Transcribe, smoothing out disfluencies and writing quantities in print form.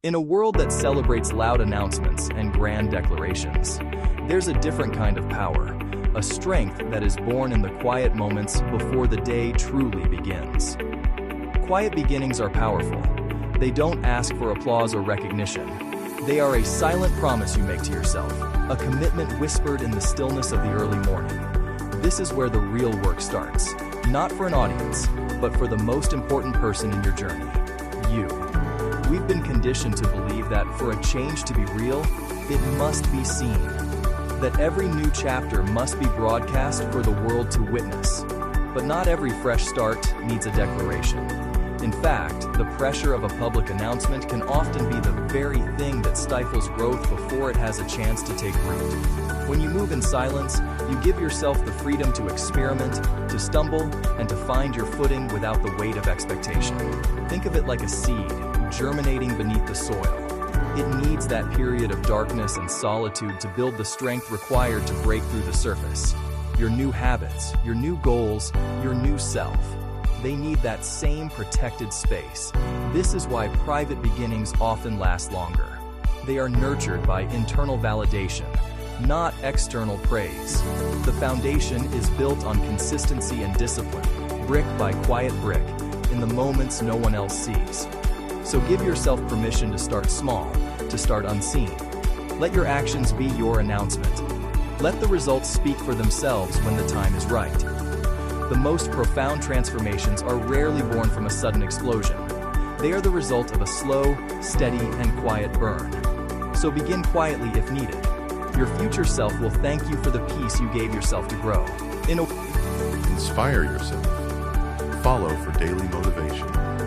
In a world that celebrates loud announcements and grand declarations, there's a different kind of power, a strength that is born in the quiet moments before the day truly begins. Quiet beginnings are powerful. They don't ask for applause or recognition. They are a silent promise you make to yourself, a commitment whispered in the stillness of the early morning. This is where the real work starts, not for an audience, but for the most important person in your journey, you. We've been conditioned to believe that for a change to be real, it must be seen. That every new chapter must be broadcast for the world to witness. But not every fresh start needs a declaration. In fact, the pressure of a public announcement can often be the very thing that stifles growth before it has a chance to take root. When you move in silence, you give yourself the freedom to experiment, to stumble, and to find your footing without the weight of expectation. Think of it like a seed, germinating beneath the soil. It needs that period of darkness and solitude to build the strength required to break through the surface. Your new habits, your new goals, your new self. They need that same protected space. This is why private beginnings often last longer. They are nurtured by internal validation, not external praise. The foundation is built on consistency and discipline, brick by quiet brick, in the moments no one else sees. So give yourself permission to start small, to start unseen. Let your actions be your announcement. Let the results speak for themselves when the time is right. The most profound transformations are rarely born from a sudden explosion. They are the result of a slow, steady, and quiet burn. So begin quietly if needed. Your future self will thank you for the peace you gave yourself to grow. Inspire yourself. Follow for daily motivation.